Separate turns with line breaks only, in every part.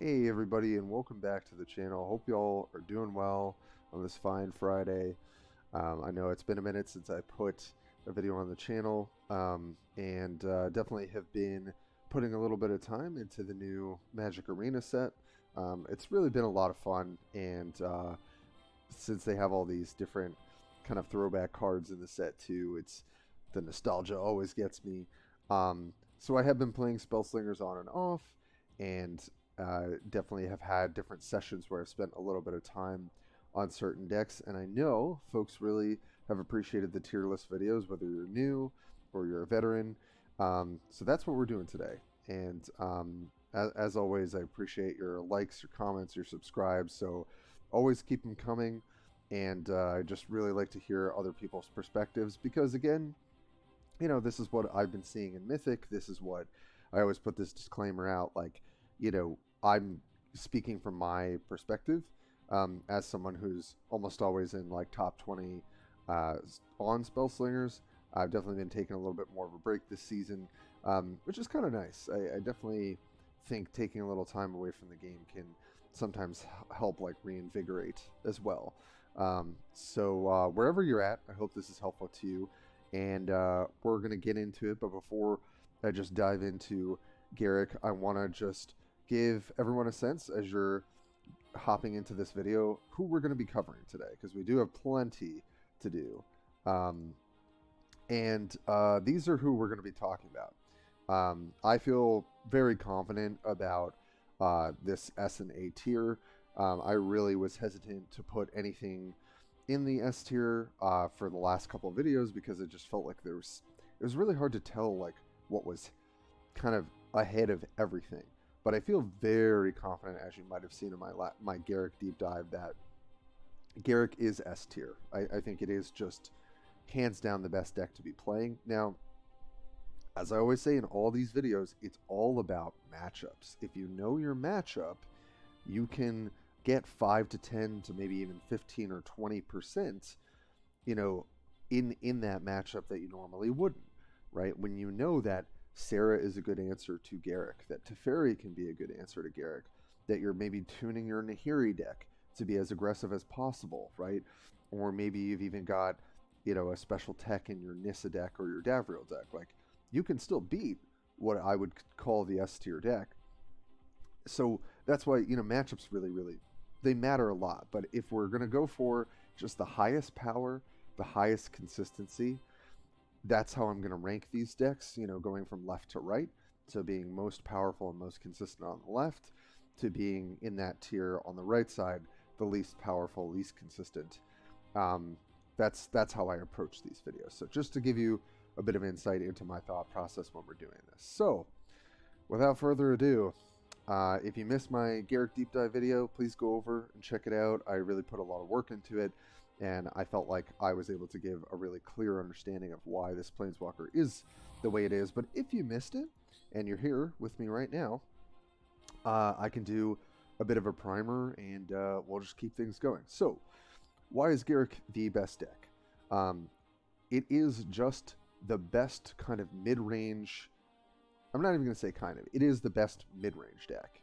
Hey everybody, and welcome back to the channel. Hope y'all are doing well on this fine Friday. I know it's been a minute since I put a video on the channel, and definitely have been putting a little bit of time into the new Magic Arena set. It's really been a lot of fun, and since they have all these different kind of throwback cards in the set too, it's the nostalgia always gets me. So I have been playing Spellslingers on and off, and definitely have had different sessions where I've spent a little bit of time on certain decks, and I know folks really have appreciated the tier list videos, whether you're new or you're a veteran. So that's what we're doing today. And as always, I appreciate your likes, your comments, your subscribes. So always keep them coming. And I just really like to hear other people's perspectives because, again, you know, this is what I've been seeing in Mythic. This is what I always put this disclaimer out. Like, you know, I'm speaking from my perspective as someone who's almost always in like top 20 on Spellslingers. I've definitely been taking a little bit more of a break this season, which is kind of nice. I definitely think taking a little time away from the game can sometimes help like reinvigorate as well. So wherever you're at, I hope this is helpful to you. And we're going to get into it. But before I just dive into Garruk, I want to just give everyone a sense as you're hopping into this video who we're going to be covering today, because we do have plenty to do. And these are who we're going to be talking about. I feel very confident about this S and A tier. I really was hesitant to put anything in the S tier for the last couple of videos because it just felt like it was really hard to tell like what was kind of ahead of everything. But I feel very confident, as you might have seen in my Garruk deep dive, that Garruk is S tier. I think it is just hands down the best deck to be playing. Now, as I always say in all these videos, it's all about matchups. If you know your matchup, you can get 5 to 10 to maybe even 15 or 20%, you know, in that matchup that you normally wouldn't, right? When you know that Serra is a good answer to Garruk, that Teferi can be a good answer to Garruk, that you're maybe tuning your Nahiri deck to be as aggressive as possible, right? Or maybe you've even got, you know, a special tech in your Nissa deck or your Davriel deck. Like, you can still beat what I would call the S tier deck. So that's why, you know, matchups really, they matter a lot. But if we're going to go for just the highest power, the highest consistency, that's how I'm going to rank these decks, you know, going from left to right. So being most powerful and most consistent on the left to being in that tier on the right side, the least powerful, least consistent. That's how I approach these videos. So just to give you a bit of insight into my thought process when we're doing this. So without further ado, if you missed my Garruk deep dive video, please go over and check it out. I really put a lot of work into it, and I felt like I was able to give a really clear understanding of why this Planeswalker is the way it is. But if you missed it, and you're here with me right now, I can do a bit of a primer, and we'll just keep things going. So, why is Garruk the best deck? It is just the best kind of mid-range. I'm not even going to say kind of. It is the best mid-range deck.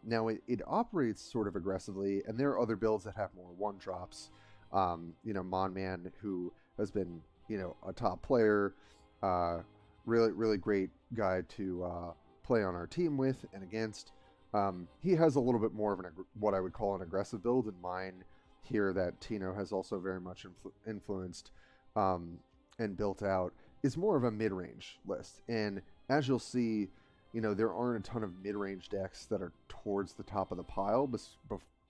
Now, it operates sort of aggressively, and there are other builds that have more one-drops. You know, Monman, who has been, you know, a top player, really great guy to play on our team with and against. He has a little bit more of what I would call an aggressive build, and mine here that Tino has also very much influenced and built out is more of a mid-range list. And as you'll see, you know, there aren't a ton of mid-range decks that are towards the top of the pile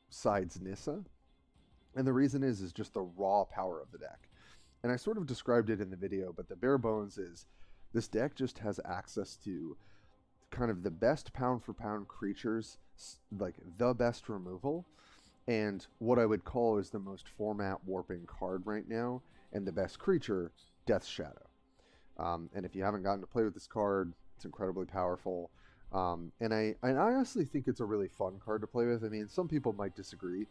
besides Nissa. And the reason is just the raw power of the deck. And I sort of described it in the video, but the bare bones is this deck just has access to kind of the best pound for pound creatures, like the best removal, and what I would call is the most format warping card right now, and the best creature, Death's Shadow. And if you haven't gotten to play with this card, it's incredibly powerful. And I honestly think it's a really fun card to play with. I mean, some people might disagree.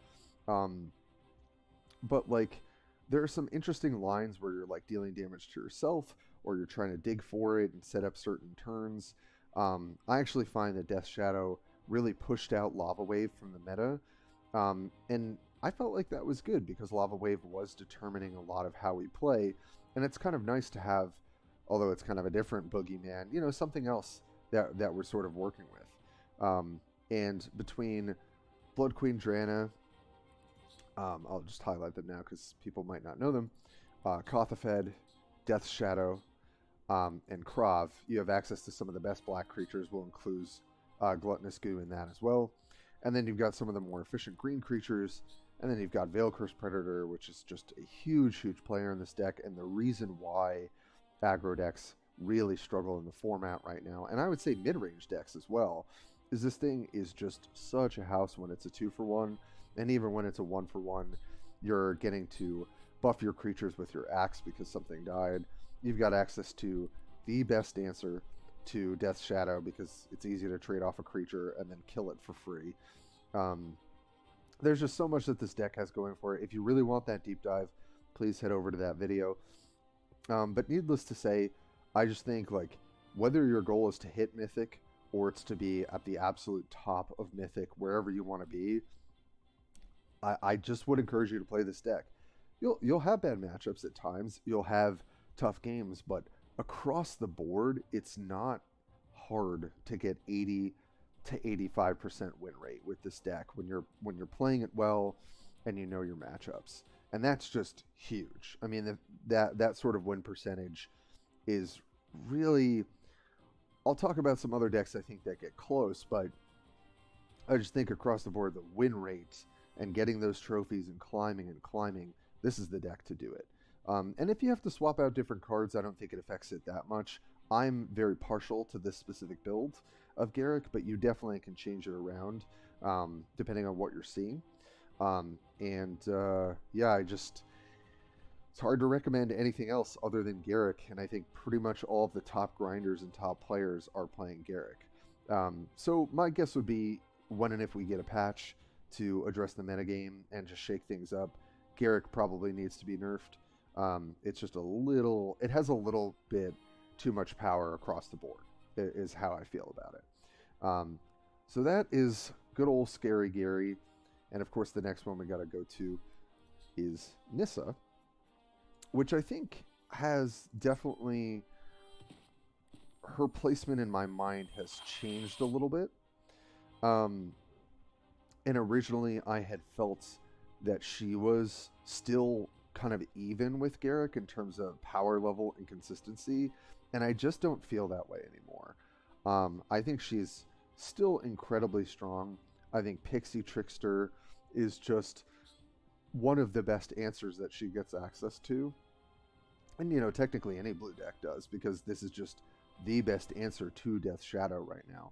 But like, there are some interesting lines where you're like dealing damage to yourself, or you're trying to dig for it and set up certain turns. I actually find that Death Shadow really pushed out Lava Wave from the meta. And I felt like that was good because Lava Wave was determining a lot of how we play. And it's kind of nice to have, although it's kind of a different boogeyman, you know, something else that we're sort of working with. And between Blood Queen Drana, I'll just highlight them now because people might not know them, Kothafed, Death's Shadow, and Krav, you have access to some of the best black creatures. We'll include Gluttonous Goo in that as well. And then you've got some of the more efficient green creatures. And then you've got Veil Curse Predator, which is just a huge, huge player in this deck. And the reason why aggro decks really struggle in the format right now, and I would say mid-range decks as well, is this thing is just such a house when it's a 2-for-1. And even when it's a 1-for-1, you're getting to buff your creatures with your axe because something died. You've got access to the best answer to Death's Shadow because it's easy to trade off a creature and then kill it for free. There's just so much that this deck has going for it. If you really want that deep dive, please head over to that video. But needless to say, I just think, like, whether your goal is to hit Mythic or it's to be at the absolute top of Mythic, wherever you want to be, I just would encourage you to play this deck. You'll have bad matchups at times. You'll have tough games, but across the board, it's not hard to get 80 to 85% win rate with this deck when you're playing it well and you know your matchups. And that's just huge. I mean, that sort of win percentage is really... I'll talk about some other decks I think that get close, but I just think across the board, the win rate and getting those trophies and climbing, this is the deck to do it. And if you have to swap out different cards, I don't think it affects it that much. I'm very partial to this specific build of Garruk, but you definitely can change it around depending on what you're seeing. Yeah, it's hard to recommend anything else other than Garruk, and I think pretty much all of the top grinders and top players are playing Garruk. So my guess would be when and if we get a patch to address the metagame and just shake things up, Garruk probably needs to be nerfed. It's just it has a little bit too much power across the board, is how I feel about it. So that is good old Scary Gary. And of course, the next one we got to go to is Nissa, which I think has definitely, her placement in my mind has changed a little bit. And originally I had felt that she was still kind of even with Garruk in terms of power level and consistency, and I just don't feel that way anymore. I think she's still incredibly strong. I think Pixie Trickster is just one of the best answers that she gets access to. And, you know, technically any blue deck does, because this is just the best answer to Death's Shadow right now.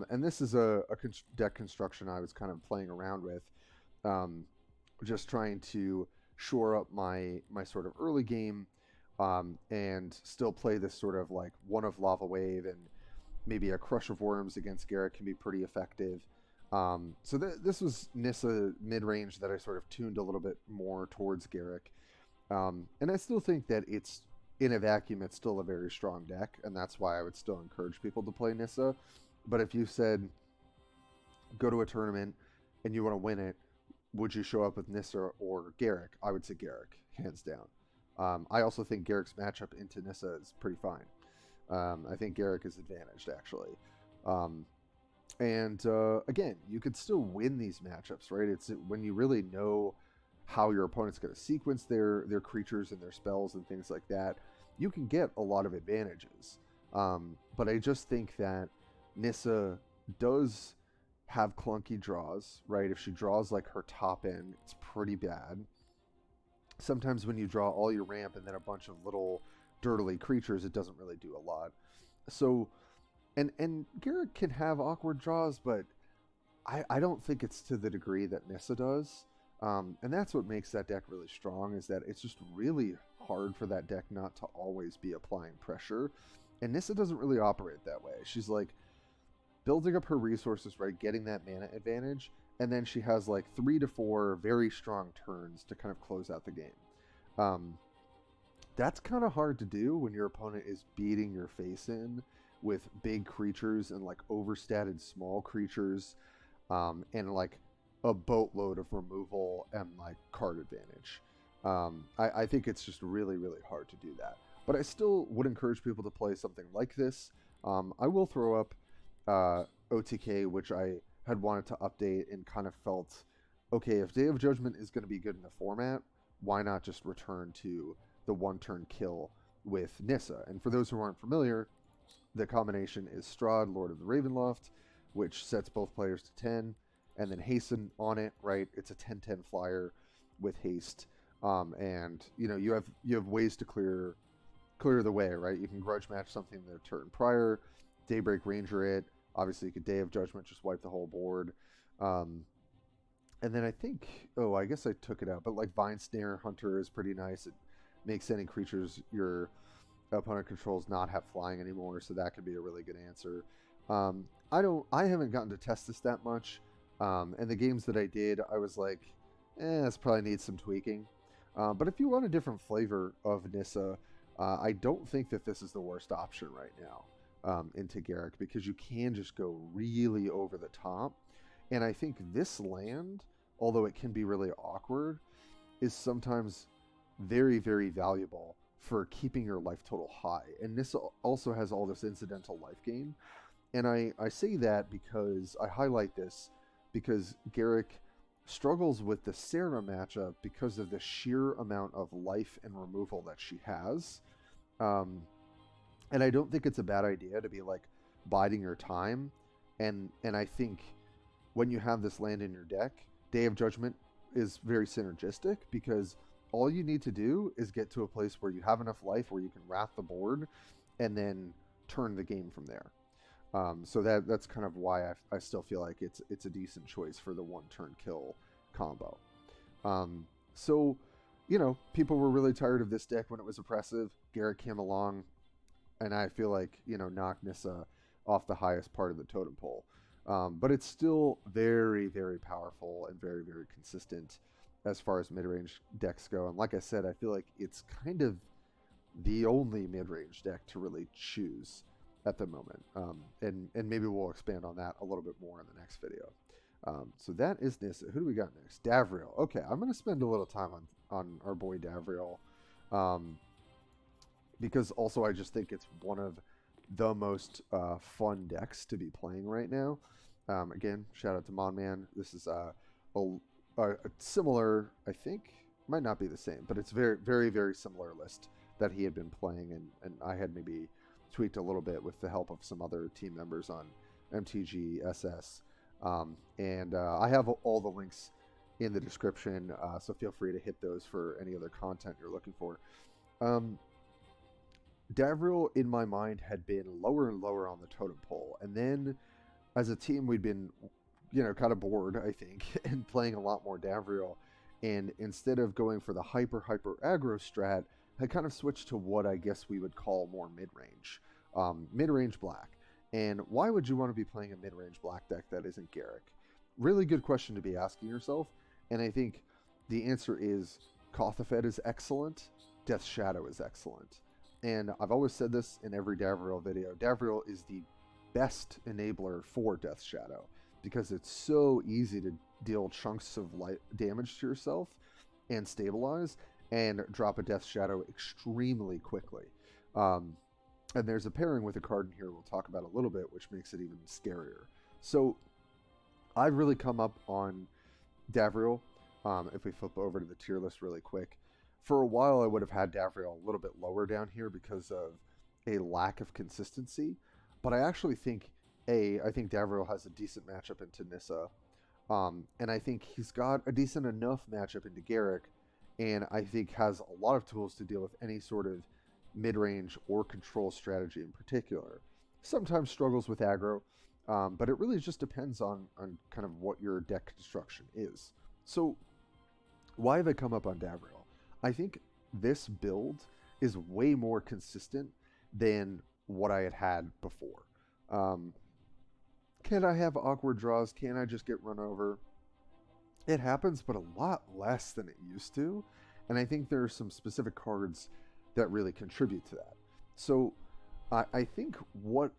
And this is a deck construction I was kind of playing around with, just trying to shore up my sort of early game, and still play this sort of like one of Lava Wave, and maybe a Crush of Worms against Garruk can be pretty effective. So this was Nissa mid-range that I sort of tuned a little bit more towards Garruk. And I still think that it's, in a vacuum, it's still a very strong deck, and that's why I would still encourage people to play Nissa. But if you said, go to a tournament and you want to win it, would you show up with Nissa or Garruk? I would say Garruk, hands down. I also think Garruk's matchup into Nissa is pretty fine. I think Garruk is advantaged, actually. Again, you could still win these matchups, right? It's when you really know how your opponent's going to sequence their creatures and their spells and things like that, you can get a lot of advantages. But I just think that Nissa does have clunky draws, right? If she draws like her top end, it's pretty bad. Sometimes when you draw all your ramp and then a bunch of little dirtily creatures, it doesn't really do a lot. So, and Garruk can have awkward draws, but I don't think it's to the degree that Nissa does. And that's what makes that deck really strong, is that it's just really hard for that deck not to always be applying pressure. And Nissa doesn't really operate that way. She's like building up her resources, right, getting that mana advantage, and then she has like 3 to 4 very strong turns to kind of close out the game. That's kind of hard to do when your opponent is beating your face in with big creatures and like overstated small creatures, and like a boatload of removal and like card advantage. I think it's just really, really hard to do that. But I still would encourage people to play something like this. I will throw up OTK, which I had wanted to update and kind of felt, okay, if Day of Judgment is going to be good in the format, why not just return to the one-turn kill with Nissa? And for those who aren't familiar, the combination is Strahd, Lord of the Ravenloft, which sets both players to 10, and then Hasten on it, right? It's a 10/10 flyer with haste. And you have ways to clear the way, right? You can grudge match something the turn prior, Daybreak Ranger it. Obviously, you could Day of Judgment, just wipe the whole board. And then I think, I guess I took it out, but like Vine Snare Hunter is pretty nice. It makes any creatures your opponent controls not have flying anymore, so that could be a really good answer. I haven't gotten to test this that much, and the games that I did, I was like, this probably needs some tweaking. But if you want a different flavor of Nissa, I don't think that this is the worst option right now into Garruk, because you can just go really over the top. And I think this land, although it can be really awkward, is sometimes very, very valuable for keeping your life total high. And Nissa also has all this incidental life gain. And I say that because I highlight this because Garruk struggles with the Serra matchup because of the sheer amount of life and removal that she has. And I don't think it's a bad idea to be like biding your time. And I think when you have this land in your deck, Day of Judgment is very synergistic, because all you need to do is get to a place where you have enough life where you can wrath the board and then turn the game from there. So that's kind of why I still feel like it's a decent choice for the one-turn kill combo. So, people were really tired of this deck when it was oppressive. Garruk came along, and I feel like, knocked Nissa off the highest part of the totem pole. But it's still very, very powerful and very, very consistent as far as mid-range decks go. And like I said, I feel like it's kind of the only mid-range deck to really choose at the moment. And maybe we'll expand on that a little bit more in the next video. So that is Nissa. Who do we got next? Davriel. Okay, I'm going to spend a little time on our boy Davriel. Because also I just think it's one of the most fun decks to be playing right now. Again, shout out to Monman. This is a similar, I think, might not be the same, but it's very, very, very similar list that he had been playing, and I had maybe tweaked a little bit with the help of some other team members on MTG SS. And I have all the links in the description, so feel free to hit those for any other content you're looking for. Davriel, in my mind, had been lower and lower on the totem pole, and then as a team we'd been kind of bored, I think, and playing a lot more Davriel, and instead of going for the hyper aggro strat, had kind of switched to what I guess we would call more mid-range black. And why would you want to be playing a mid-range black deck that isn't Garruk? Really good question to be asking yourself, and I think the answer is Kothafed is excellent, Death Shadow is excellent. And I've always said this in every Davriel video. Davriel is the best enabler for Death Shadow, because it's so easy to deal chunks of damage to yourself and stabilize and drop a Death Shadow extremely quickly. And there's a pairing with a card in here we'll talk about a little bit, which makes it even scarier. So I've really come up on Davriel. If we flip over to the tier list really quick, for a while I would have had Davriel a little bit lower down here because of a lack of consistency. But I actually think, I think Davriel has a decent matchup into Nissa. And I think he's got a decent enough matchup into Garruk, and I think has a lot of tools to deal with any sort of mid-range or control strategy in particular. Sometimes struggles with aggro, but it really just depends on kind of what your deck construction is. So why have I come up on Davriel? I think this build is way more consistent than what I had before. Can I have awkward draws? Can I just get run over? It happens, but a lot less than it used to. And I think there are some specific cards that really contribute to that. So I think what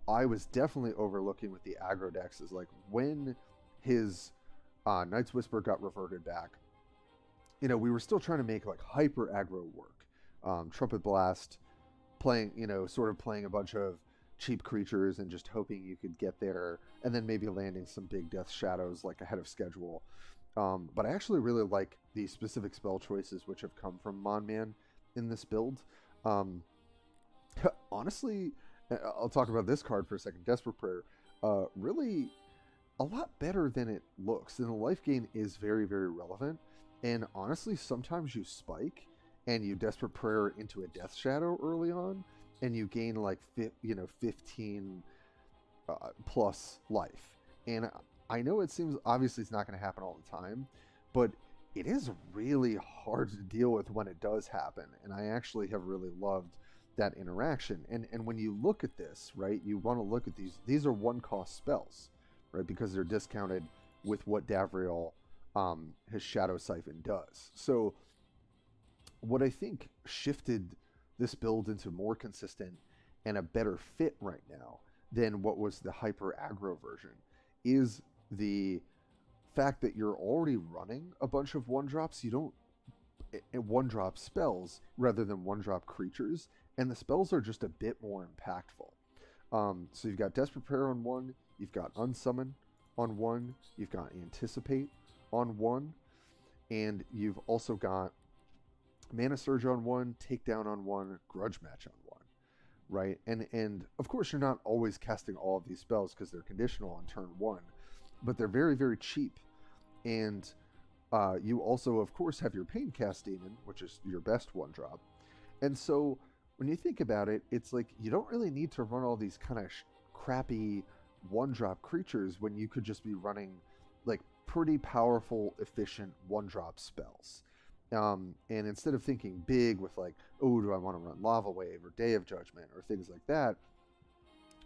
I was definitely overlooking with the aggro decks is like when his Night's Whisper got reverted back, you know, we were still trying to make like hyper aggro work. Trumpet Blast, playing, you know, sort of playing a bunch of cheap creatures and just hoping you could get there, and then maybe landing some big Death Shadows like ahead of schedule. But I actually really like the specific spell choices which have come from Mon Man in this build. Honestly, I'll talk about this card for a second. Desperate Prayer, really a lot better than it looks. And the life gain is very, very relevant. And honestly, sometimes you spike and you Desperate Prayer into a Death Shadow early on, and you gain like 15 plus life. And I know it seems obviously it's not going to happen all the time, but it is really hard to deal with when it does happen. And I actually have really loved that interaction. And when you look at this, right, you want to look at these are 1-cost spells, right, because they're discounted with what Davriel, his Shadow Siphon does. So what I think shifted this build into more consistent and a better fit right now than what was the hyper aggro version is the fact that you're already running a bunch of 1-drops. You don't 1-drop spells rather than 1-drop creatures, and the spells are just a bit more impactful. So you've got Desperate Prayer on 1, you've got Unsummon on 1, you've got Anticipate on 1, and you've also got Mana Surge on 1, Takedown on 1, Grudge Match on 1, right? And of course you're not always casting all of these spells because they're conditional on turn 1, but they're very, very cheap. And you also, of course, have your Paincast Demon, which is your best 1-drop. And so when you think about it, it's like you don't really need to run all these kind of crappy 1-drop creatures when you could just be running like pretty powerful, efficient 1-drop spells. And instead of thinking big with like, oh, do I want to run Lava Wave or Day of Judgment or things like that,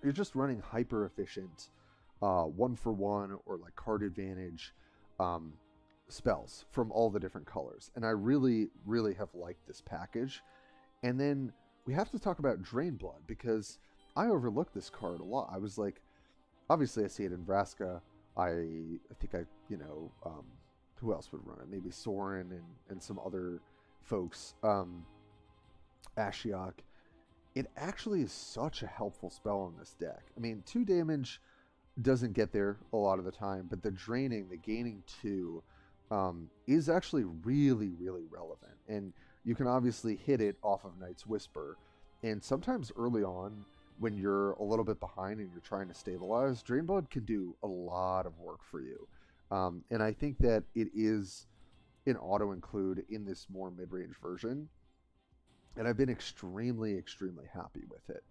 you're just running hyper efficient 1-for-1 or like card advantage spells from all the different colors. And I really, really have liked this package. And then we have to talk about Drain Blood, because I overlooked this card a lot. I was like, obviously I see it in Vraska. I think who else would run it? Maybe Soren and some other folks. Ashiok. It actually is such a helpful spell in this deck. I mean, 2 damage doesn't get there a lot of the time, but the draining, the gaining 2, is actually really, really relevant. And you can obviously hit it off of Night's Whisper. And sometimes early on, when you're a little bit behind and you're trying to stabilize, Drain Blood can do a lot of work for you. And I think that it is an auto-include in this more mid-range version. And I've been extremely, extremely happy with it.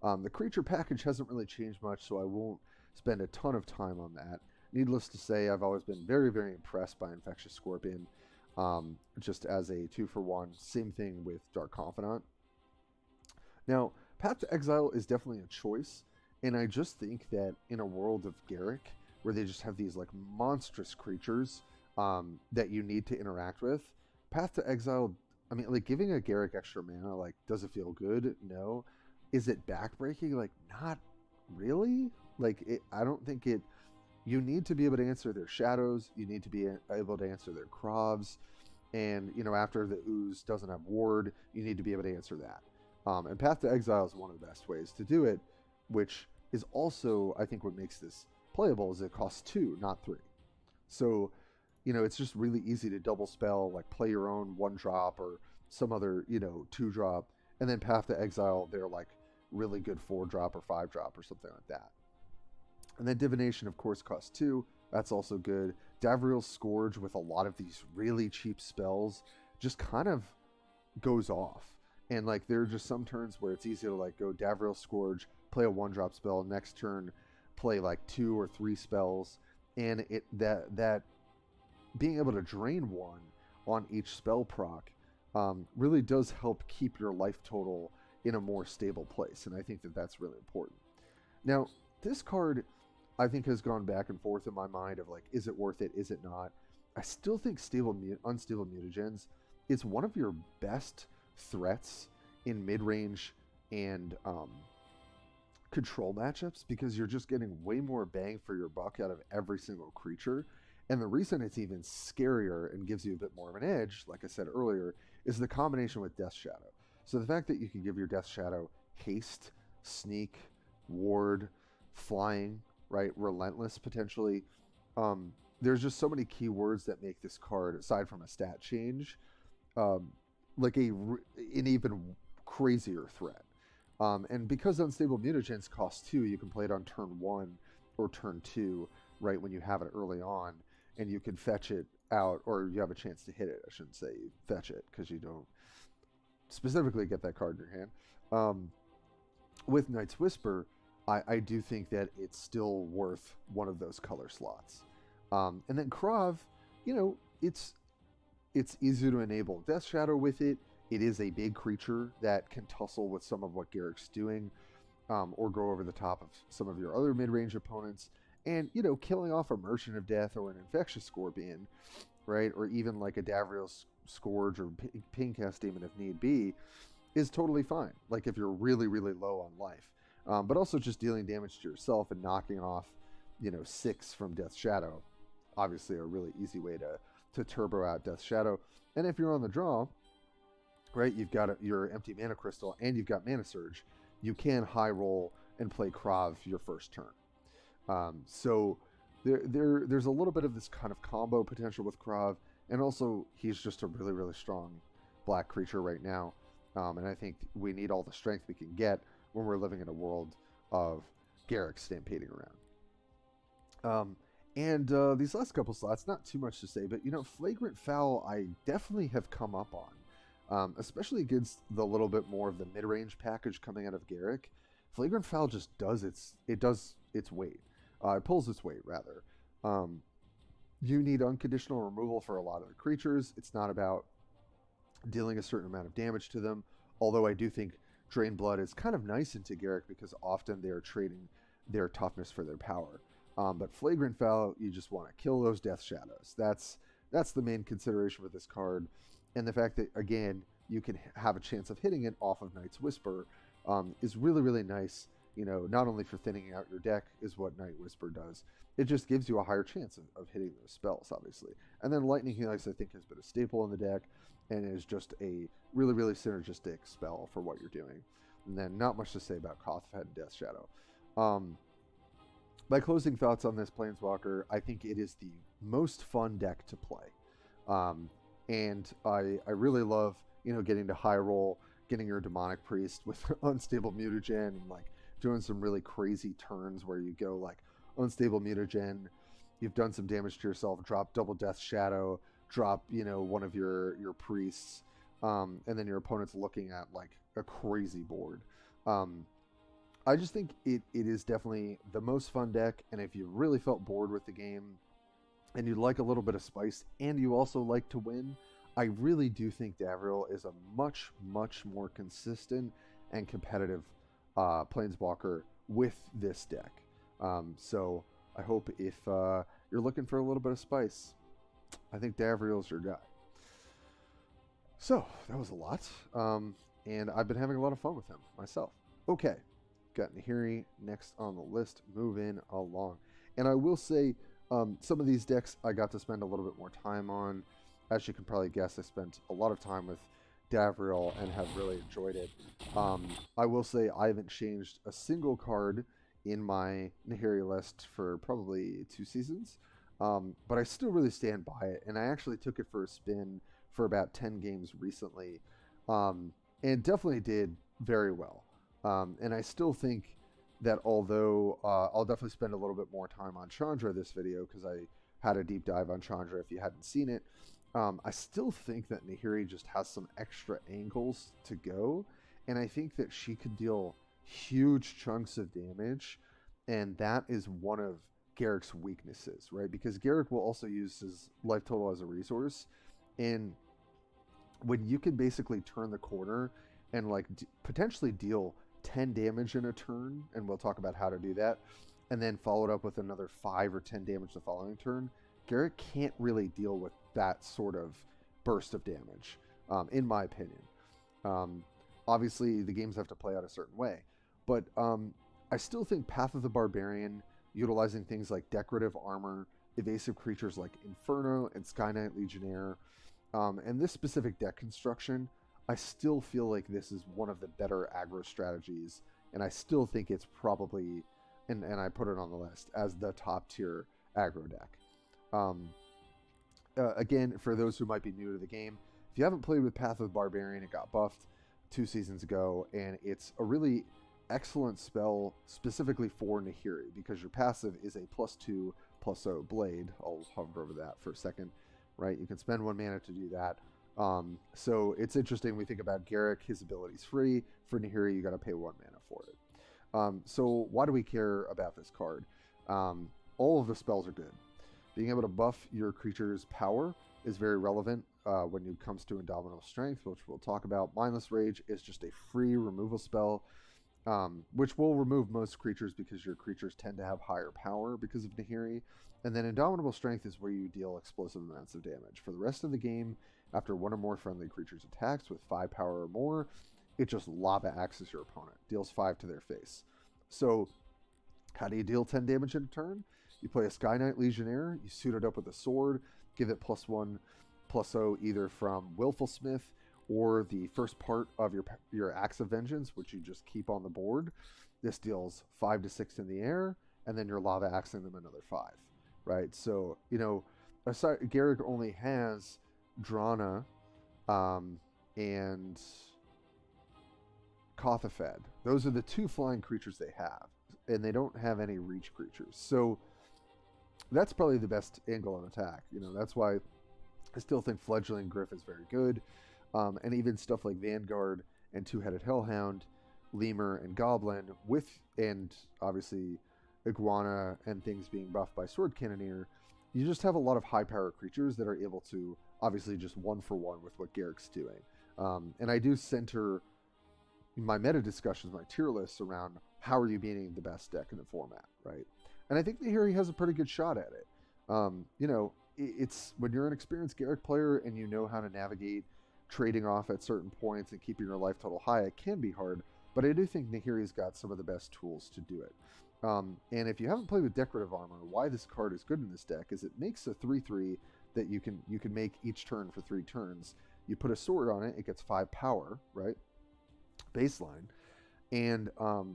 The creature package hasn't really changed much, so I won't spend a ton of time on that. Needless to say, I've always been very, very impressed by Infectious Scorpion, just as a 2-for-1. Same thing with Dark Confidant. Now, Path to Exile is definitely a choice, and I just think that in a world of Garruk, where they just have these like monstrous creatures that you need to interact with, Path to Exile, I mean, like giving a Garruk extra mana, like, does it feel good? No. Is it backbreaking? Like, not really. Like, I don't think it. You need to be able to answer their shadows. You need to be able to answer their Krovs. And, you know, after the Ooze doesn't have Ward, you need to be able to answer that. And Path to Exile is one of the best ways to do it, which is also, I think, what makes this playable is it costs 2, not 3. So, you know, it's just really easy to double spell, like play your own 1-drop or some other, 2-drop, and then Path to Exile, they're like really good 4-drop or 5-drop or something like that. And then Divination, of course, costs 2. That's also good. Davriel's Scourge with a lot of these really cheap spells just kind of goes off. And like there are just some turns where it's easy to like go Davriel Scourge, play a 1-drop spell, next turn play like 2 or 3 spells, and that being able to drain 1 on each spell proc really does help keep your life total in a more stable place, and I think that that's really important. Now, this card I think has gone back and forth in my mind of like, is it worth it, is it not? I still think Unstable Mutagens is one of your best threats in mid-range and control matchups because you're just getting way more bang for your buck out of every single creature. And the reason it's even scarier and gives you a bit more of an edge, like I said earlier, is the combination with Death Shadow. So the fact that you can give your Death Shadow haste, sneak, ward, flying, right, relentless potentially. There's just so many keywords that make this card, aside from a stat change, like an even crazier threat. And because Unstable Mutagens cost 2, you can play it on turn 1 or turn 2, right, when you have it early on, and you can fetch it out, or you have a chance to hit it. I shouldn't say you fetch it, because you don't specifically get that card in your hand. With Night's Whisper, I do think that it's still worth one of those color slots. And then Krav, it's easy to enable Death Shadow with it. It is a big creature that can tussle with some of what Garruk's doing, or go over the top of some of your other mid-range opponents. And, killing off a Merchant of Death or an Infectious Scorpion, right, or even like a Davriel Scourge or Pingcast Demon if need be, is totally fine. Like if you're really, really low on life. But also just dealing damage to yourself and knocking off, 6 from Death Shadow. Obviously a really easy way to turbo out Death Shadow. And if you're on the draw, right, you've got your empty Mana Crystal and you've got Mana Surge, you can high roll and play Krav your first turn. So there's a little bit of this kind of combo potential with Krav, and also he's just a really, really strong black creature right now. And I think we need all the strength we can get when we're living in a world of Garruk stampeding around. And these last couple slots, not too much to say, but Flagrant Foul I definitely have come up on, especially against the little bit more of the mid-range package coming out of Garruk. Flagrant Foul just does its weight. It pulls its weight, rather. You need unconditional removal for a lot of the creatures. It's not about dealing a certain amount of damage to them, although I do think Drain Blood is kind of nice into Garruk because often they are trading their toughness for their power. But Flagrant Foul, you just want to kill those Death Shadows. That's the main consideration with this card. And the fact that, again, you can have a chance of hitting it off of Night's Whisper is really, really nice. Not only for thinning out your deck is what Night Whisper does, it just gives you a higher chance of hitting those spells, obviously. And then Lightning Helix, I think, has been a staple in the deck and is just a really, really synergistic spell for what you're doing. And then not much to say about Kothfed and Death Shadow. My closing thoughts on this Planeswalker, I think it is the most fun deck to play. And I really love, getting to high roll, getting your Demonic Priest with Unstable Mutagen, and like doing some really crazy turns where you go like Unstable Mutagen, you've done some damage to yourself, drop double Death Shadow, drop, one of your priests, and then your opponent's looking at like a crazy board. I just think it is definitely the most fun deck, and if you really felt bored with the game and you like a little bit of spice and you also like to win, I really do think Davriel is a much, much more consistent and competitive Planeswalker with this deck. So I hope if you're looking for a little bit of spice, I think Davriel's your guy. So that was a lot, and I've been having a lot of fun with him myself. Okay, got Nahiri next on the list, moving along. And I will say, some of these decks I got to spend a little bit more time on. As you can probably guess, I spent a lot of time with Davriel and have really enjoyed it. I will say I haven't changed a single card in my Nahiri list for probably 2 seasons, but I still really stand by it, and I actually took it for a spin for about 10 games recently, and definitely did very well. And I still think that although I'll definitely spend a little bit more time on Chandra this video, because I had a deep dive on Chandra if you hadn't seen it, I still think that Nahiri just has some extra angles to go, and I think that she could deal huge chunks of damage, and that is one of Garruk's weaknesses, right? Because Garruk will also use his life total as a resource, and when you can basically turn the corner and like potentially deal 10 damage in a turn, and we'll talk about how to do that, and then follow it up with another 5 or 10 damage the following turn, Garruk can't really deal with that sort of burst of damage, in my opinion. Obviously, the games have to play out a certain way, but I still think Path of the Barbarian, utilizing things like decorative armor, evasive creatures like Inferno and Sky Knight Legionnaire, and this specific deck construction, I still feel like this is one of the better aggro strategies, and I still think it's probably, and I put it on the list, as the top tier aggro deck. Again, for those who might be new to the game, if you haven't played with Path of the Barbarian, it got buffed 2 seasons ago, and it's a really excellent spell specifically for Nahiri, because your passive is a +2/+0 blade. I'll hover over that for a second, right? You can spend 1 mana to do that. So it's interesting when we think about Garruk, his ability's free. For Nahiri, you got to pay 1 mana for it. So why do we care about this card? All of the spells are good. Being able to buff your creature's power is very relevant when it comes to Indomitable Strength, which we'll talk about. Mindless Rage is just a free removal spell, which will remove most creatures because your creatures tend to have higher power because of Nahiri. And then Indomitable Strength is where you deal explosive amounts of damage. For the rest of the game, after 1 or more friendly creatures attacks with 5 power or more, it just lava axes your opponent, deals 5 to their face. So how do you deal 10 damage in a turn? You play a Sky Knight Legionnaire, you suit it up with a sword, give it +1/+0 either from Willful Smith or the first part of your Axe of Vengeance, which you just keep on the board. This deals 5 to 6 in the air, and then you're lava axing them another 5, right? So, Garruk only has Drana and Kothafed. Those are the 2 flying creatures they have, and they don't have any reach creatures. So that's probably the best angle on attack. That's why I still think Fledgling Gryff is very good. And even stuff like Vanguard and Two-Headed Hellhound, Lemur and Goblin, and obviously Iguana and things being buffed by Sword Cannoneer, you just have a lot of high-power creatures that are able to obviously just 1-for-1 with what Garruk's doing. And I do center my meta discussions, my tier lists around how are you beating the best deck in the format, right? And I think Nahiri has a pretty good shot at it. It's when you're an experienced Garruk player and you know how to navigate trading off at certain points and keeping your life total high, it can be hard, but I do think Nahiri's got some of the best tools to do it. And if you haven't played with decorative armor, why this card is good in this deck is it makes a 3/3 that you can make each turn for 3 turns. You put a sword on it, it gets 5 power, right? Baseline. And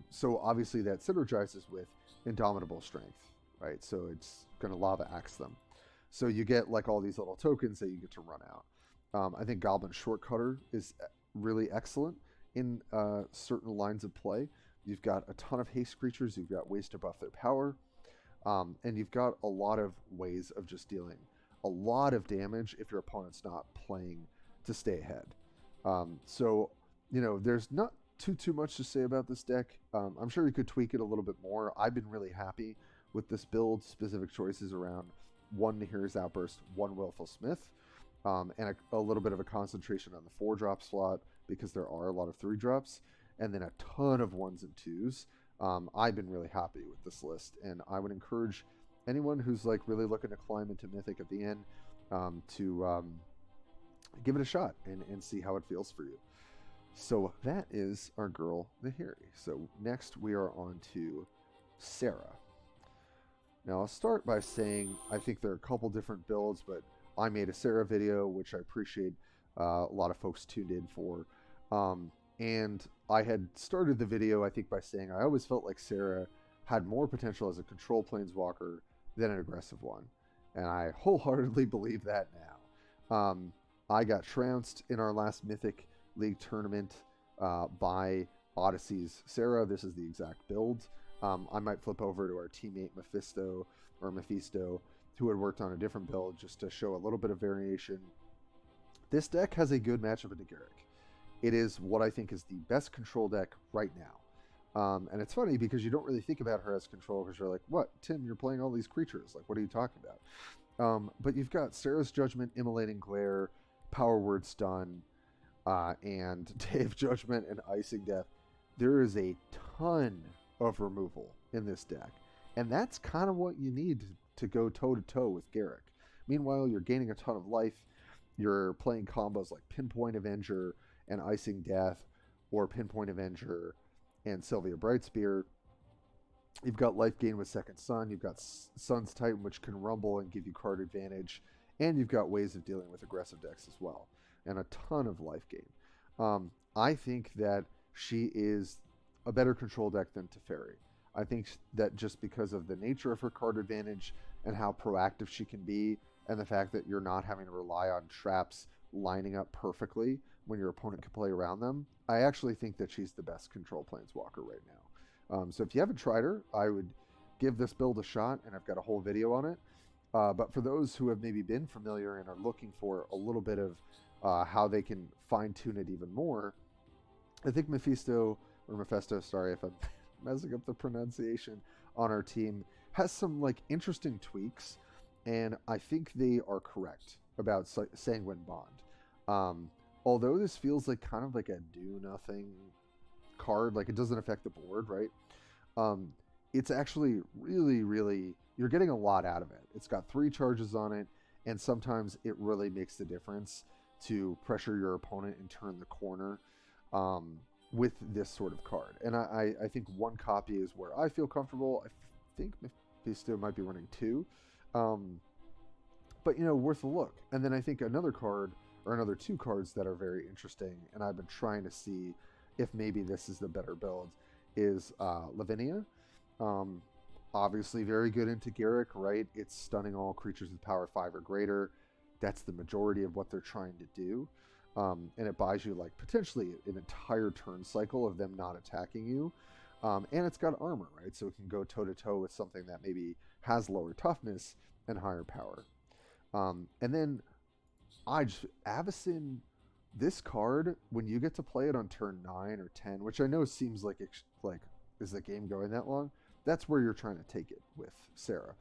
so obviously that synergizes with Indomitable Strength, right? So it's going to lava axe them. So you get like all these little tokens that you get to run out. I think Goblin Shortcutter is really excellent in certain lines of play. You've got a ton of haste creatures. You've got ways to buff their power. And you've got a lot of ways of just dealing a lot of damage if your opponent's not playing to stay ahead. So, there's not too much to say about this deck. I'm sure you could tweak it a little bit more. I've been really happy with this build, specific choices around 1 Nahiri's Outburst, 1 Willful Smith, and a little bit of a concentration on the 4-drop slot because there are a lot of 3-drops, and then a ton of 1s and 2s. I've been really happy with this list, and I would encourage anyone who's like really looking to climb into Mythic at the end to give it a shot and see how it feels for you. So that is our girl Nahiri. So next we are on to Serra. Now I'll start by saying I think there are a couple different builds, but I made a Serra video, which I appreciate a lot of folks tuned in for. And I had started the video, I think, by saying I always felt like Serra had more potential as a control planeswalker than an aggressive one. And I wholeheartedly believe that now. I got trounced in our last Mythic League tournament by Odyssey's Serra. This is the exact build. I might flip over to our teammate Mephisto, who had worked on a different build just to show a little bit of variation. This deck has a good matchup into Garruk. It is what I think is the best control deck right now. And it's funny because you don't really think about her as control because you're like, what, Tim, you're playing all these creatures. Like, what are you talking about? But you've got Serra's Judgment, Immolating Glare, Power Word Stun, and Day of Judgment and Icing Death. There is a ton of removal in this deck. And that's kind of what you need to go toe-to-toe with Garruk. Meanwhile, you're gaining a ton of life. You're playing combos like Pinpoint Avenger and Icing Death, or Pinpoint Avenger and Sylvia Brightspear. You've got life gain with Second Sun. You've got Sun's Titan, which can rumble and give you card advantage. And you've got ways of dealing with aggressive decks as well. And a ton of life gain. I think that she is a better control deck than Teferi. I think that just because of the nature of her card advantage and how proactive she can be, and the fact that you're not having to rely on traps lining up perfectly when your opponent can play around them, I actually think that she's the best control planeswalker right now. So if you haven't tried her, I would give this build a shot, and I've got a whole video on it. But for those who have maybe been familiar and are looking for a little bit of how they can fine-tune it even more, I think Mephisto, sorry if I'm messing up the pronunciation, on our team has some like interesting tweaks, and I think they are correct about Sanguine Bond. Although this feels like kind of like a do-nothing card, like it doesn't affect the board, right? It's actually really, really, you're getting a lot out of it. It's got 3 charges on it, and sometimes it really makes the difference to pressure your opponent and turn the corner with this sort of card. And I think 1 copy is where I feel comfortable. I think Mephisto might be running 2. But, worth a look. And then I think another card, or another 2 cards that are very interesting, and I've been trying to see if maybe this is the better build, is Lavinia. Obviously very good into Garruk, right? It's stunning all creatures with power 5 or greater. That's the majority of what they're trying to do. And it buys you like potentially an entire turn cycle of them not attacking you. And it's got armor, right? So it can go toe-to-toe with something that maybe has lower toughness and higher power. And then Avacyn, this card, when you get to play it on turn 9 or 10, which I know seems like is the game going that long? That's where you're trying to take it with Serra.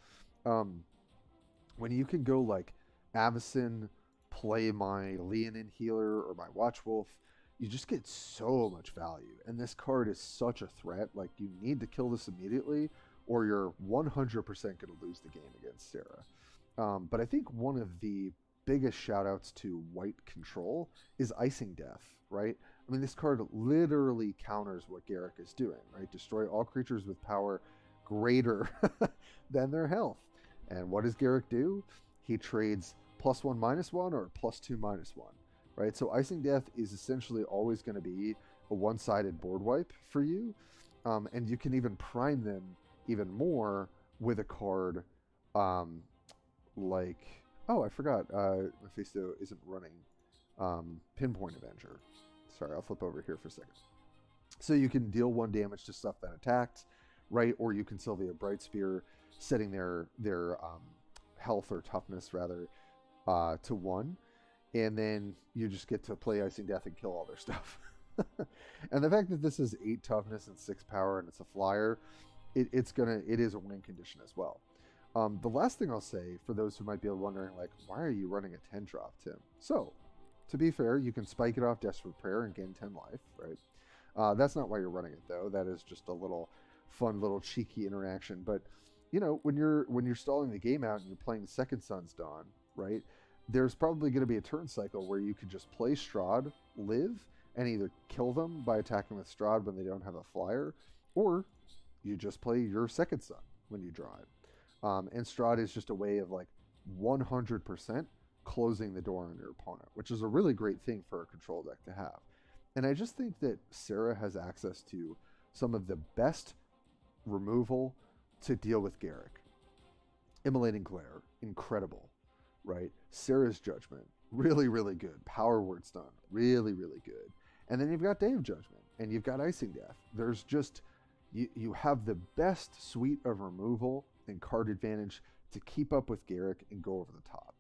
When you can go like Avacyn, play my Leonin healer or my Watchwolf, you just get so much value. And this card is such a threat. Like, you need to kill this immediately, or you're 100% going to lose the game against Serra. But I think one of the biggest shout-outs to white control is Icing Death, right? I mean, this card literally counters what Garruk is doing, right? Destroy all creatures with power greater than their health. And what does Garruk do? He trades +1/-1 or +2/-1, right? So Icing Death is essentially always going to be a one-sided board wipe for you. And you can even prime them even more with a card like, oh, I forgot, Mephisto isn't running Pinpoint Avenger. Sorry, I'll flip over here for a second. So you can deal 1 damage to stuff that attacked, right? Or you can Sylvia Bright Spear, setting their health or toughness rather to 1, and then you just get to play Icing Death and kill all their stuff. And the fact that this is 8 toughness and 6 power and it's a flyer, it is a win condition as well. The last thing I'll say, for those who might be wondering, like, why are you running a 10 drop, Tim? So, to be fair, you can spike it off Desperate Prayer and gain 10 life, right? That's not why you're running it, though. That is just a little fun, little cheeky interaction. But, when you're stalling the game out and you're playing Second Sun's Dawn, right, there's probably going to be a turn cycle where you could just play Strahd, live, and either kill them by attacking with Strahd when they don't have a flyer, or you just play your Second Sun when you draw it. And Strahd is just a way of like 100% closing the door on your opponent, which is a really great thing for a control deck to have. And I just think that Serra has access to some of the best removal to deal with Garruk. Immolating Glare, incredible, right? Serra's Judgment, really, really good. Power Word Stun, really, really good. And then you've got Day of Judgment, and you've got Icing Death. There's just, you have the best suite of removal and card advantage to keep up with Garruk and go over the top.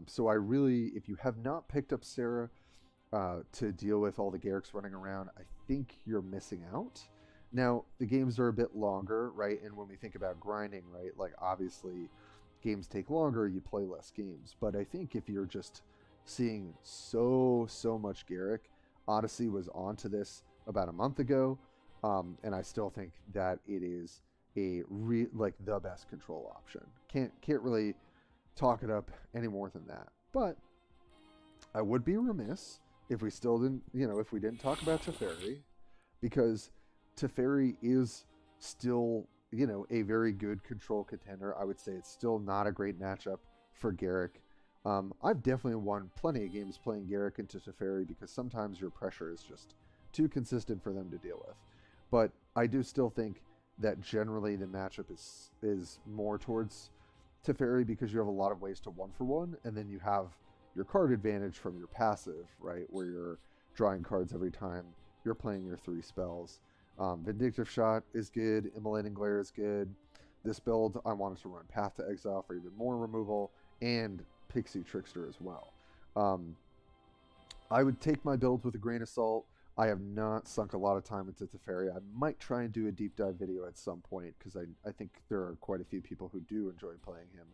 So I really, if you have not picked up Serra to deal with all the Garruks running around, I think you're missing out. Now, the games are a bit longer, right? And when we think about grinding, right, like obviously games take longer, you play less games. But I think if you're just seeing so much Garruk, Odyssey was onto this about a month ago, and I still think that it is like the best control option. Can't really talk it up any more than that. But I would be remiss if we still didn't, if we didn't talk about Teferi, because Teferi is still a very good control contender. I would say it's still not a great matchup for Garruk. I've definitely won plenty of games playing Garruk into Teferi because sometimes your pressure is just too consistent for them to deal with. But I do still think that generally the matchup is more towards Teferi because you have a lot of ways to 1-for-1, and then you have your card advantage from your passive, right, where you're drawing cards every time you're playing your 3 spells. Vindictive Shot is good, Immolating Glare is good. This build, I wanted to run Path to Exile for even more removal, and Pixie Trickster as well. I would take my build with a grain of salt. I have not sunk a lot of time into Teferi. I might try and do a deep dive video at some point because I think there are quite a few people who do enjoy playing him.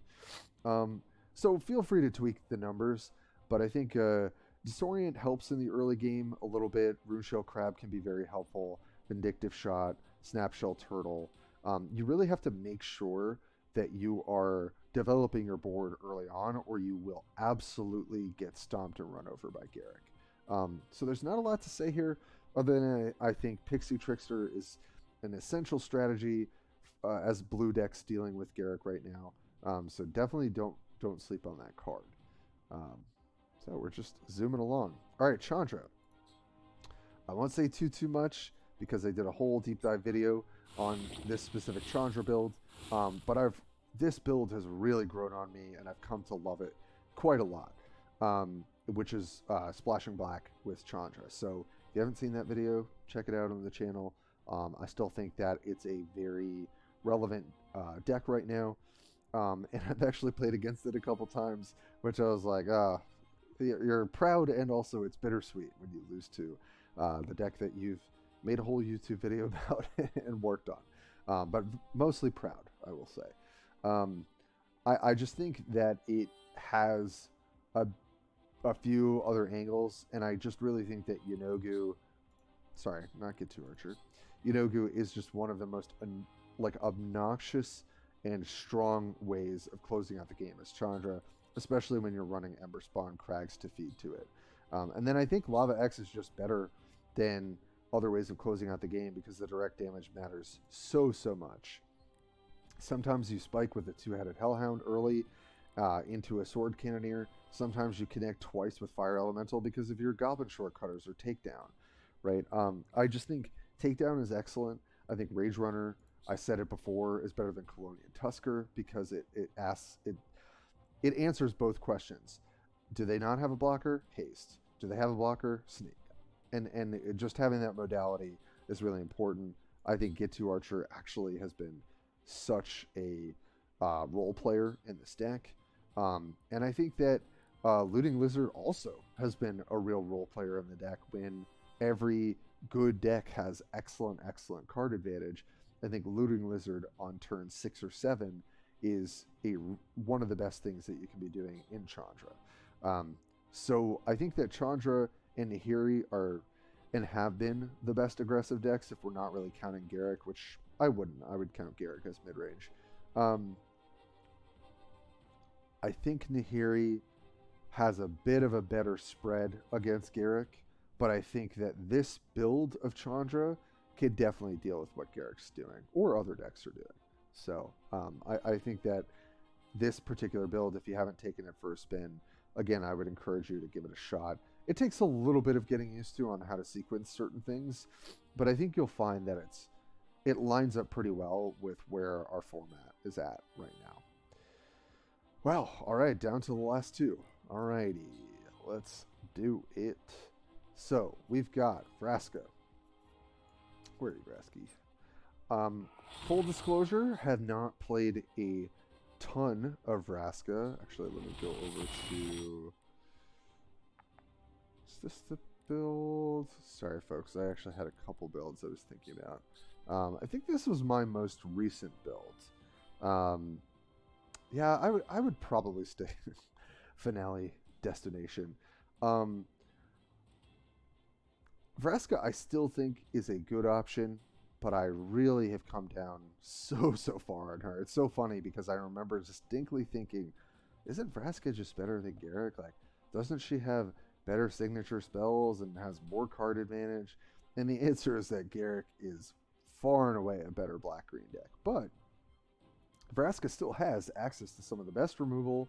So feel free to tweak the numbers, but I think Disorient helps in the early game a little bit. Runeshell Crab can be very helpful. Vindictive Shot, Snapshell Turtle. You really have to make sure that you are developing your board early on, or you will absolutely get stomped and run over by Garruk. So there's not a lot to say here, other than I think Pixie Trickster is an essential strategy as blue decks dealing with Garruk right now. So definitely don't sleep on that card. So we're just zooming along. All right, Chandra. I won't say too much because I did a whole deep dive video on this specific Chandra build, but this build has really grown on me, and I've come to love it quite a lot, which is Splashing Black with Chandra. So if you haven't seen that video, check it out on the channel. I still think that it's a very relevant deck right now, and I've actually played against it a couple times, which I was like, you're proud, and also it's bittersweet when you lose to the deck that you've made a whole YouTube video about and worked on, but mostly proud, I will say. I just think that it has a few other angles, and I just really think that Yenogu, sorry, not Get to Archer, Yenogu is just one of the most obnoxious and strong ways of closing out the game as Chandra, especially when you're running Ember Spawn Crags to feed to it. And then I think Lava X is just better than other ways of closing out the game because the direct damage matters so much. Sometimes you spike with a 2-headed Hellhound early into a Sword Cannoneer. Sometimes you connect twice with Fire Elemental because of your Goblin Shortcutters or Takedown, right? I just think Takedown is excellent. I think Rage Runner, I said it before, is better than Colonian Tusker because it answers both questions. Do they not have a blocker? Haste. Do they have a blocker? Sneak. And just having that modality is really important. I think Get to Archer actually has been such a role player in this deck. And I think that Looting Lizard also has been a real role player in the deck when every good deck has excellent card advantage. I think Looting Lizard on turn 6 or 7 is one of the best things that you can be doing in Chandra. So I think that Chandra and Nahiri are and have been the best aggressive decks if we're not really counting Garruk, which I wouldn't. I would count Garruk as mid-range. I think Nahiri has a bit of a better spread against Garruk, but I think that this build of Chandra could definitely deal with what Garruk's doing or other decks are doing. So I think that this particular build, if you haven't taken it for a spin, again, I would encourage you to give it a shot. It takes a little bit of getting used to on how to sequence certain things, but I think you'll find that it lines up pretty well with where our format is at right now. Well, all right, down to the last two. All righty, let's do it. So we've got Vraska. Where are you, Vrasky? Full disclosure, have not played a ton of Vraska. Actually, let me go over to... Is this the build? Sorry, folks. I actually had a couple builds I was thinking about. I think this was my most recent build. Yeah, I would probably stay Finale Destination. Vraska, I still think is a good option, but I really have come down so far on her. It's so funny because I remember distinctly thinking, isn't Vraska just better than Garruk? Like, doesn't she have better signature spells and has more card advantage? And the answer is that Garruk is far and away a better black-green deck. But Vraska still has access to some of the best removal,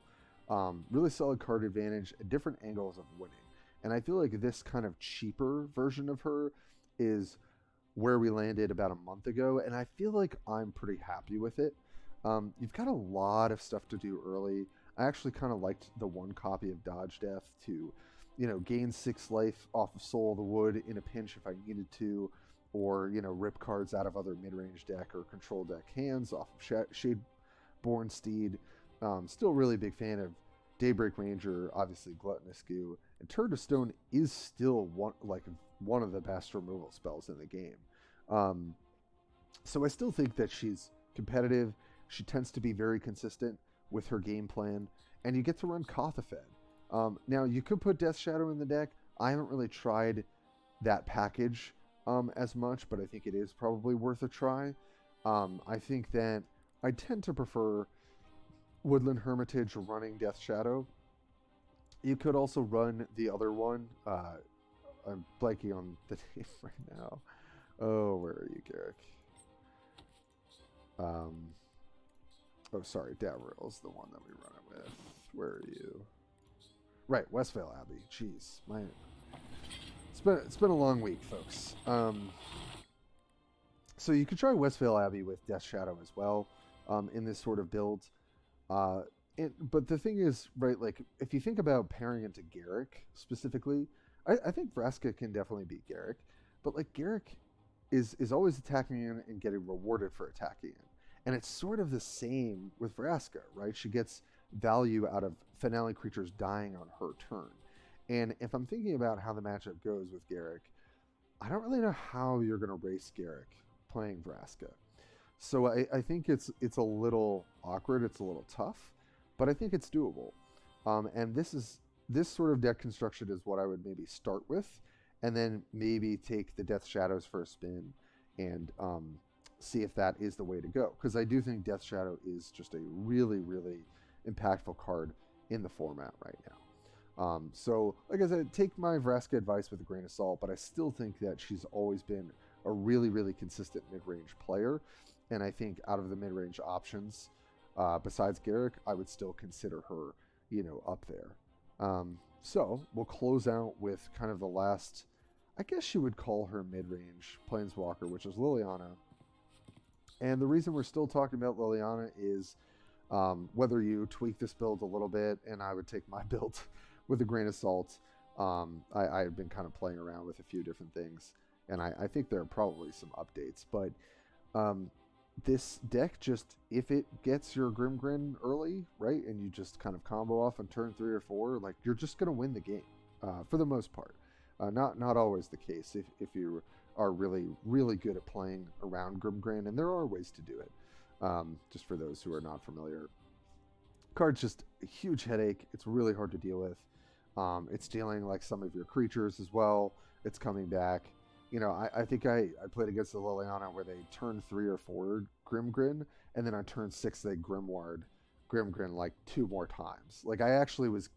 really solid card advantage, and different angles of winning. And I feel like this kind of cheaper version of her is where we landed about a month ago, and I feel like I'm pretty happy with it. You've got a lot of stuff to do early. I actually kind of liked the one copy of Dodge Death to, gain 6 life off of Soul of the Wood in a pinch if I needed to, or, rip cards out of other mid-range deck or control deck hands off of Shadeborn Steed. Still really big fan of Daybreak Ranger, obviously Gluttonous Goo, and Turd to Stone is still one of the best removal spells in the game. So I still think that she's competitive. She tends to be very consistent with her game plan, and you get to run Kothafed. Now, you could put Death Shadow in the deck. I haven't really tried that package as much, but I think it is probably worth a try. I think that I tend to prefer Woodland Hermitage running Death Shadow. You could also run the other one. I'm blanking on the name right now. Oh, where are you, Garruk? Sorry, Davriel is the one that we run it with. Where are you? Right, Westvale Abbey. Jeez, it's been a long week, folks. So you could try Westvale Abbey with Death Shadow as well in this sort of build. But the thing is, right, like, if you think about pairing into Garruk specifically, I think Vraska can definitely beat Garruk, but, like, Garruk is always attacking in and getting rewarded for attacking in. And it's sort of the same with Vraska, right? She gets value out of finale creatures dying on her turn. And if I'm thinking about how the matchup goes with Garruk, I don't really know how you're going to race Garruk playing Vraska. So I think it's a little awkward, it's a little tough, but I think it's doable. And this sort of deck construction is what I would maybe start with, and then maybe take the Death Shadows for a spin and see if that is the way to go. Because I do think Death Shadow is just a really, really impactful card in the format right now. So, like I said, take my Vraska advice with a grain of salt, but I still think that she's always been a really, really consistent mid-range player. And I think out of the mid-range options, besides Garruk, I would still consider her, up there. So we'll close out with kind of the last, I guess you would call her mid-range Planeswalker, which is Liliana. And the reason we're still talking about Liliana is whether you tweak this build a little bit, and I would take my build with a grain of salt. I've been kind of playing around with a few different things, and I think there are probably some updates. But this deck, just if it gets your Grimgrin early, right, and you just kind of combo off on turn 3 or 4, like, you're just going to win the game for the most part. Not always the case if you are really, really good at playing around Grimgrin, and there are ways to do it. Just for those who are not familiar, card's just a huge headache. It's really hard to deal with. It's dealing like some of your creatures as well. It's coming back. I think I played against the Liliana where they turned 3 or 4 Grimgrin, and then on turn 6 they Grimoired Grimgrin like 2 more times. Like, I actually was,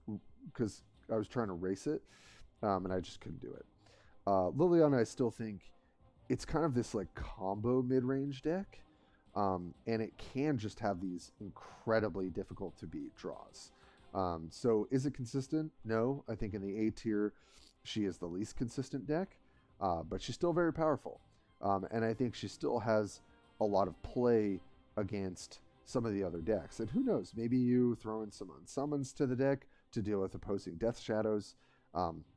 because I was trying to race it, and I just couldn't do it. Liliana, I still think it's kind of this like combo mid-range deck, and it can just have these incredibly difficult to beat draws. So is it consistent? No. I think in the A tier, she is the least consistent deck. But she's still very powerful. And I think she still has a lot of play against some of the other decks. And who knows, maybe you throw in some unsummons to the deck to deal with opposing Death Shadows.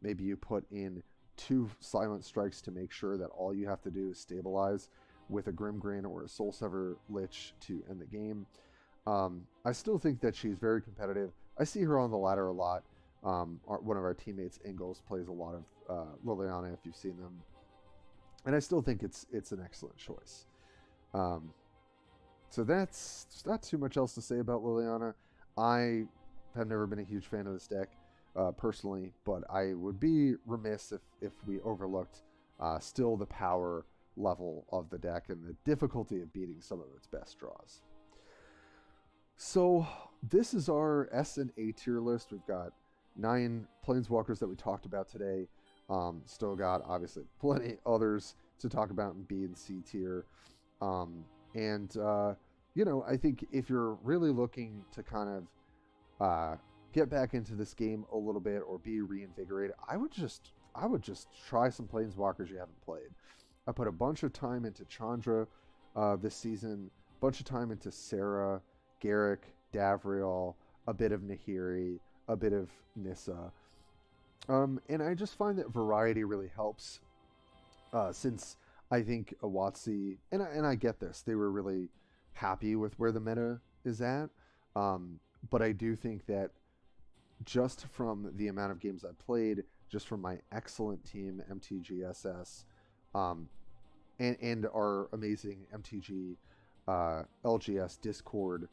Maybe you put in 2 Silent Strikes to make sure that all you have to do is stabilize with a Grimgrin or a Soulsever Lich to end the game. I still think that she's very competitive. I see her on the ladder a lot. One of our teammates, Ingalls, plays a lot of Liliana, if you've seen them, and I still think it's an excellent choice. So that's not too much else to say about Liliana. I have never been a huge fan of this deck personally, but I would be remiss if we overlooked still the power level of the deck and the difficulty of beating some of its best draws. So this is our S and A tier list. We've got 9 Planeswalkers that we talked about today. Still got, obviously, plenty others to talk about in B and C tier. And I think if you're really looking to kind of get back into this game a little bit or be reinvigorated, I would just try some Planeswalkers you haven't played. I put a bunch of time into Chandra this season, a bunch of time into Serra, Garruk, Davriel, a bit of Nahiri, a bit of Nissa. And I just find that variety really helps, since I think Awatsi, and I get this, they were really happy with where the meta is at, but I do think that just from the amount of games I've played, just from my excellent team, MTGSS, and our amazing MTG LGS Discord,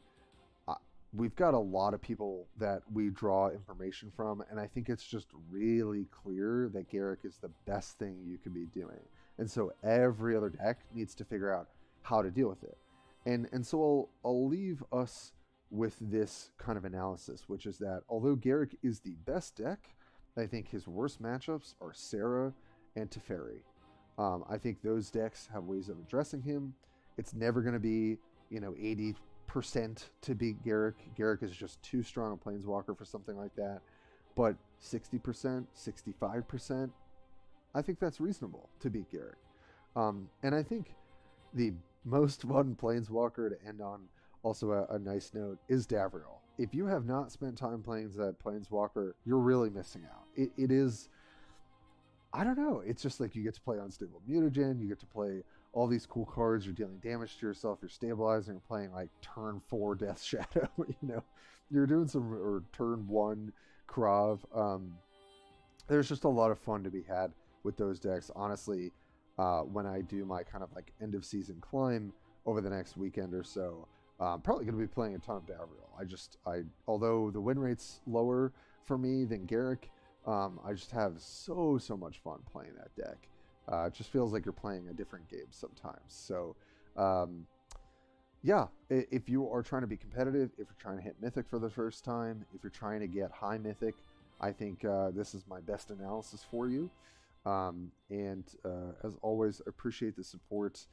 we've got a lot of people that we draw information from, and I think it's just really clear that Garruk is the best thing you could be doing. And so every other deck needs to figure out how to deal with it. And so I'll leave us with this kind of analysis, which is that although Garruk is the best deck, I think his worst matchups are Serra and Teferi. I think those decks have ways of addressing him. It's never going to be, 80% to beat Garruk. Garruk is just too strong a Planeswalker for something like that. But 60%, 65%, I think that's reasonable to beat Garruk. And I think the most fun Planeswalker to end on, also a nice note, is Davriel. If you have not spent time playing that Planeswalker, you're really missing out. It is, I don't know, it's just like you get to play Unstable Mutagen, you get to play all these cool cards, you're dealing damage to yourself, you're stabilizing, you're playing like turn 4 Death Shadow, you're doing or turn 1 Krav. There's just a lot of fun to be had with those decks. Honestly, when I do my kind of like end of season climb over the next weekend or so, I'm probably going to be playing a ton of Davriel. Although the win rate's lower for me than Garruk, I just have so much fun playing that deck. It just feels like you're playing a different game sometimes. So, yeah, if you are trying to be competitive, if you're trying to hit Mythic for the first time, if you're trying to get high Mythic, I think this is my best analysis for you. And as always, appreciate the support.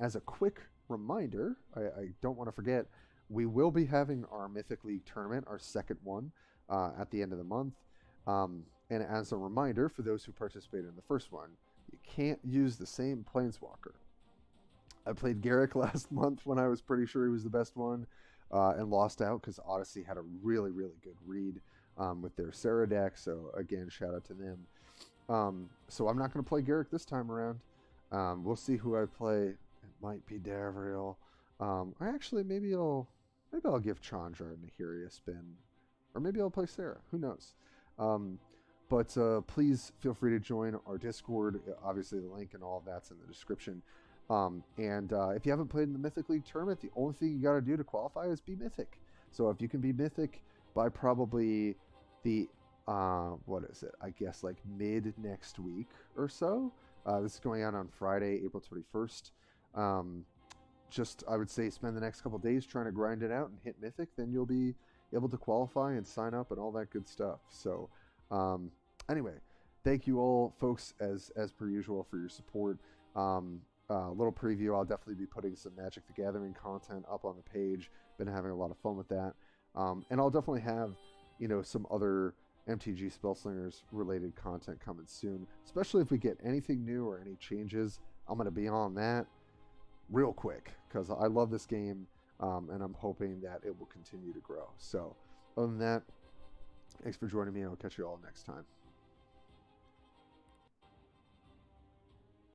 As a quick reminder, I don't want to forget, we will be having our Mythic League tournament, our second one, at the end of the month. And as a reminder, for those who participated in the first one, you can't use the same Planeswalker. I played Garruk last month when I was pretty sure he was the best one, and lost out because Odyssey had a really, really good read with their Serra deck. So again, shout out to them. So I'm not going to play Garruk this time around. We'll see who I play. It might be Davriel. Maybe I'll give Chandra and Nahiri a spin, or maybe I'll play Serra. Who knows? But please feel free to join our Discord. Obviously, the link and all of that's in the description. And if you haven't played in the Mythic League tournament, the only thing you got to do to qualify is be Mythic. So if you can be Mythic by probably the I guess like mid next week or so. This is going out on Friday, April 21st. I would say spend the next couple days trying to grind it out and hit Mythic. Then you'll be able to qualify and sign up and all that good stuff. So anyway, thank you all, folks, as per usual, for your support. A little preview, I'll definitely be putting some Magic the Gathering content up on the page. Been having a lot of fun with that. And I'll definitely have, some other MTG Spellslingers related content coming soon, especially if we get anything new or any changes. I'm going to be on that real quick because I love this game, and I'm hoping that it will continue to grow. So other than that, thanks for joining me. I'll catch you all next time.